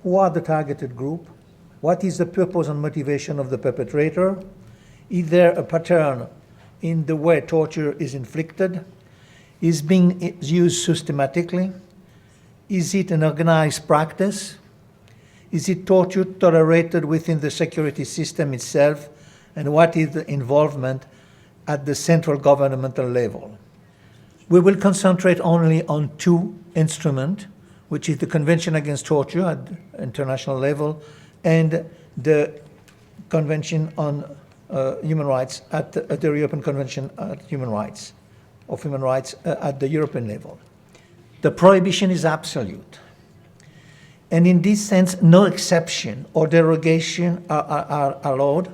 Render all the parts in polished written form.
Who are the targeted group? What is the purpose and motivation of the perpetrator? Is there a pattern in the way torture is inflicted? Is being used systematically? Is it an organized practice? Is it torture tolerated within the security system itself? And what is the involvement at the central governmental level? We will concentrate only on two instruments, which is the Convention Against Torture at international level and the Convention on Human Rights at the European Convention on Human Rights at the European level. The prohibition is absolute. And in this sense, no exception or derogation are allowed,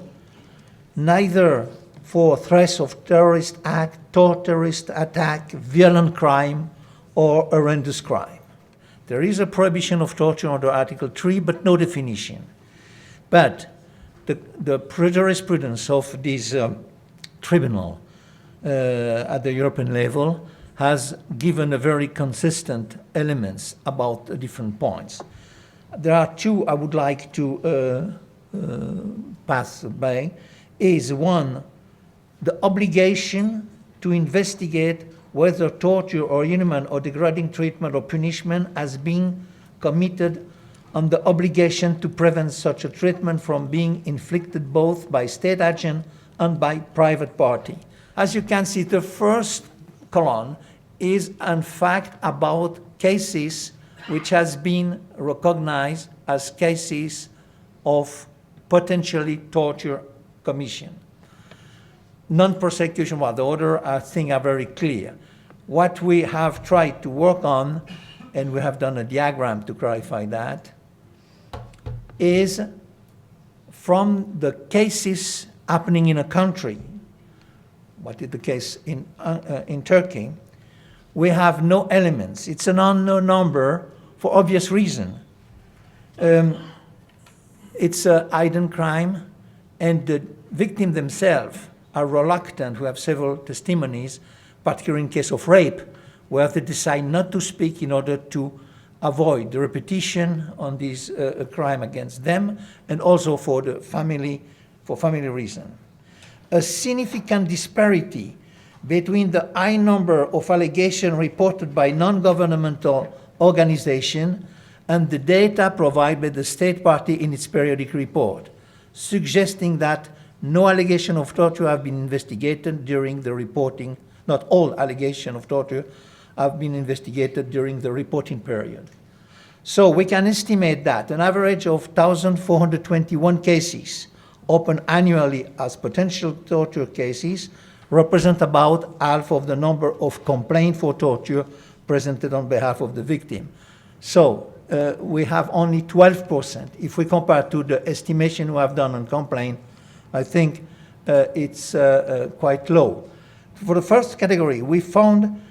neither for threats of terrorist act, terrorist attack, violent crime, or horrendous crime. There is a prohibition of torture under Article 3, but no definition. But the jurisprudence of this tribunal at the European level has given a very consistent elements about the different points. There are two I would like to pass by. Is one, the obligation to investigate whether torture or inhuman or degrading treatment or punishment has been committed, and the obligation to prevent such a treatment from being inflicted both by state agent and by private party. As you can see, the first column is in fact about cases which has been recognized as cases of potentially torture commission. Non-prosecution, well, the order, I think, are very clear. What we have tried to work on, and we have done a diagram to clarify that, is from the cases happening in a country, what is the case in Turkey, we have no elements. It's an unknown number for obvious reason. It's a hidden crime, and the victims themselves are reluctant. We have several testimonies, particularly in case of rape, where they decide not to speak in order to avoid the repetition on this crime against them, and also for the family reason. A significant disparity between the high number of allegations reported by non-governmental organizations and the data provided by the state party in its periodic report, suggesting that no allegation of torture have been investigated during the reporting, not all allegations of torture have been investigated during the reporting period. So we can estimate that an average of 1,421 cases open annually as potential torture cases represent about half of the number of complaints for torture presented on behalf of the victim. So we have only 12%. If we compare to the estimation we have done on complaint, I think it's quite low. For the first category, we found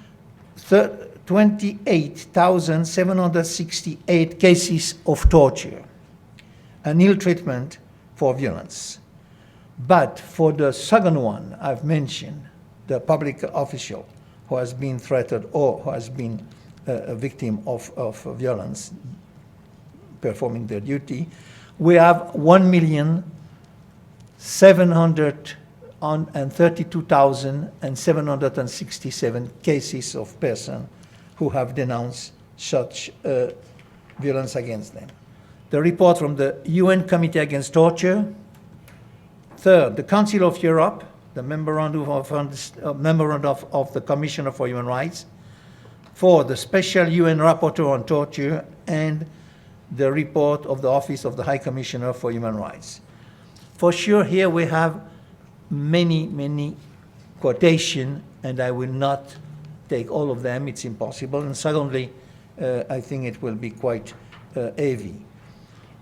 28,768 cases of torture and ill treatment for violence. But for the second one I've mentioned, the public official who has been threatened or who has been a victim of violence performing their duty, we have 1,732,767 cases of persons who have denounced such violence against them. The report from the UN Committee Against Torture. Third, the Council of Europe, the memorandum of the Commissioner for Human Rights. Four, the Special UN Rapporteur on Torture, and the report of the Office of the High Commissioner for Human Rights. For sure, here we have many quotations, and I will not take all of them, it's impossible. And secondly, I think it will be quite heavy.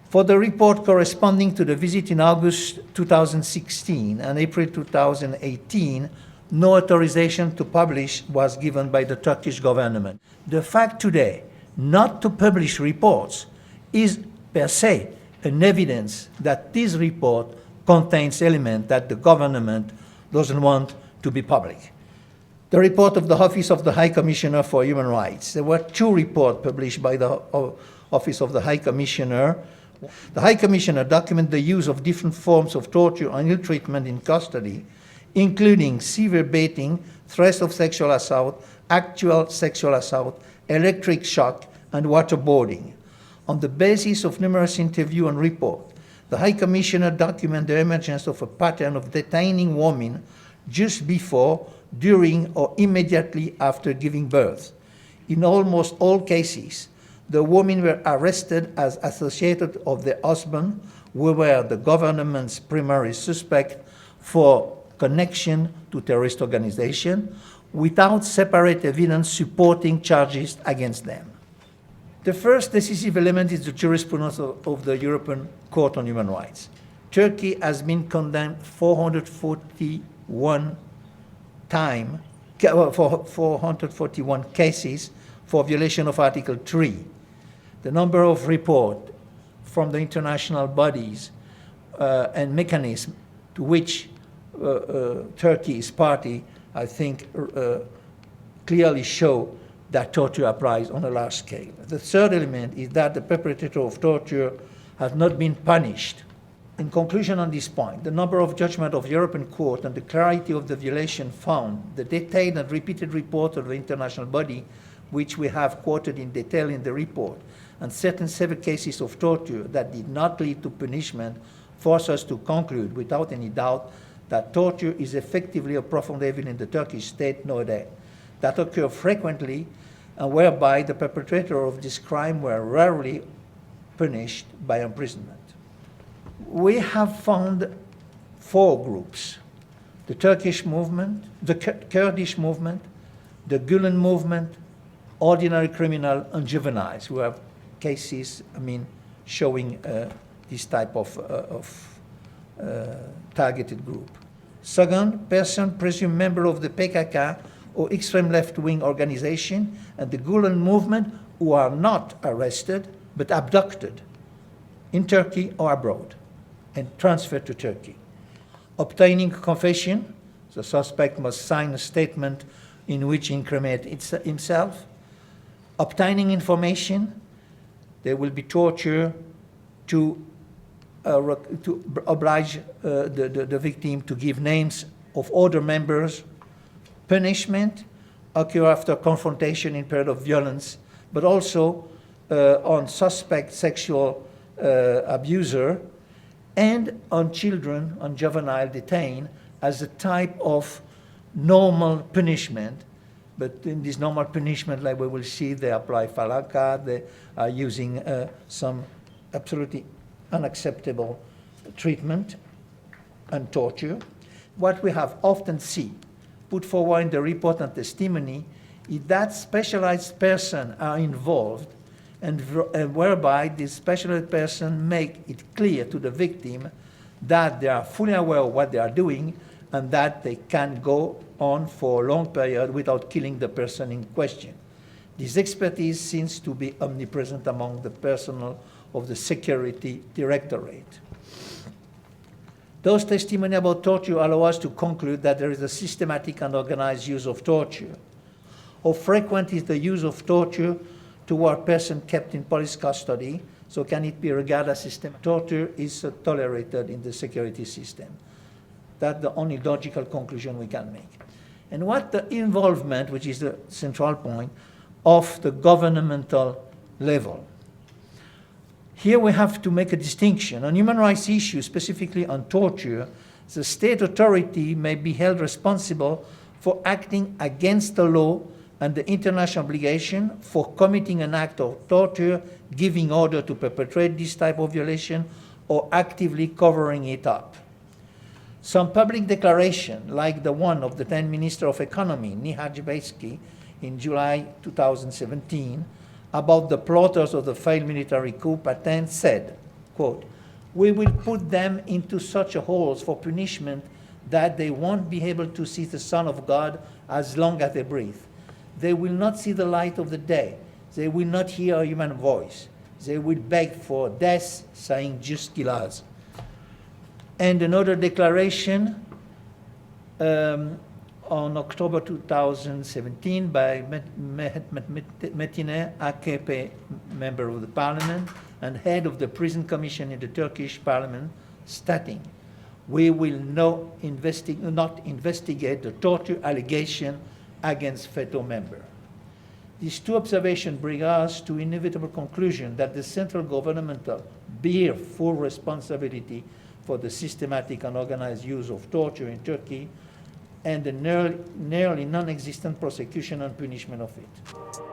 For the report corresponding to the visit in August 2016 and April 2018, no authorization to publish was given by the Turkish government. The fact today not to publish reports is per se an evidence that this report contains elements that the government doesn't want to be public. The report of the Office of the High Commissioner for Human Rights. There were two reports published by the Office of the High Commissioner. The High Commissioner documented the use of different forms of torture and ill treatment in custody, including severe beating, threats of sexual assault, actual sexual assault, electric shock, and waterboarding. On the basis of numerous interviews and reports, the High Commissioner documented the emergence of a pattern of detaining women just before, during, or immediately after giving birth. In almost all cases, the women were arrested as associated of their husband, who were the government's primary suspect for connection to terrorist organization, without separate evidence supporting charges against them. The first decisive element is the jurisprudence of the European Court on Human Rights. Turkey has been condemned 441 cases for violation of Article 3. The number of reports from the international bodies and mechanisms to which Turkey is party, I think, clearly show that torture applies on a large scale. The third element is that the perpetrator of torture has not been punished. In conclusion on this point, the number of judgments of the European Court and the clarity of the violation found, the detailed and repeated report of the international body, which we have quoted in detail in the report, and certain severe cases of torture that did not lead to punishment, force us to conclude without any doubt that torture is effectively a profound evil in the Turkish state nowadays, that occur frequently and whereby the perpetrator of this crime were rarely punished by imprisonment. We have found 4 groups: the Turkish movement, the Kurdish movement, the Gulen movement, ordinary criminal, and juveniles, who have cases, showing this type of targeted group. Second, person presumed member of the PKK or extreme left-wing organization and the Gulen movement who are not arrested but abducted in Turkey or abroad and transferred to Turkey. Obtaining confession, the suspect must sign a statement in which he incriminates himself. Obtaining information, there will be torture to oblige the victim to give names of other members. Punishment occur after confrontation in period of violence, but also on suspect sexual abuser and on children, on juvenile detained, as a type of normal punishment. But in this normal punishment, like we will see, they apply falaka, they are using some absolutely unacceptable treatment and torture. What we have often seen put forward in the report and testimony is that specialized persons are involved and whereby this specialized person make it clear to the victim that they are fully aware of what they are doing and that they can go on for a long period without killing the person in question. This expertise seems to be omnipresent among the personnel of the Security Directorate. Those testimonies about torture allow us to conclude that there is a systematic and organized use of torture. How frequent is the use of torture toward persons kept in police custody? So can it be regarded as systematic? Torture is tolerated in the security system. That's the only logical conclusion we can make. And what the involvement, which is the central point, of the governmental level. Here we have to make a distinction. On human rights issues, specifically on torture, the state authority may be held responsible for acting against the law and the international obligation, for committing an act of torture, giving order to perpetrate this type of violation, or actively covering it up. Some public declaration, like the one of the then Minister of Economy, Nihat Jebejski, in July 2017, about the plotters of the failed military coup attempt said, quote, "We will put them into such a holes for punishment that they won't be able to see the Son of God as long as they breathe. They will not see the light of the day. They will not hear a human voice. They will beg for death, saying, 'Just kill us.'" And another declaration on October 2017 by Metineh, AKP member of the parliament and head of the prison commission in the Turkish parliament, stating, "We will not investigate the torture allegation against FETO member." These two observations bring us to inevitable conclusion that the central government bear full responsibility for the systematic and organized use of torture in Turkey and the nearly non-existent prosecution and punishment of it.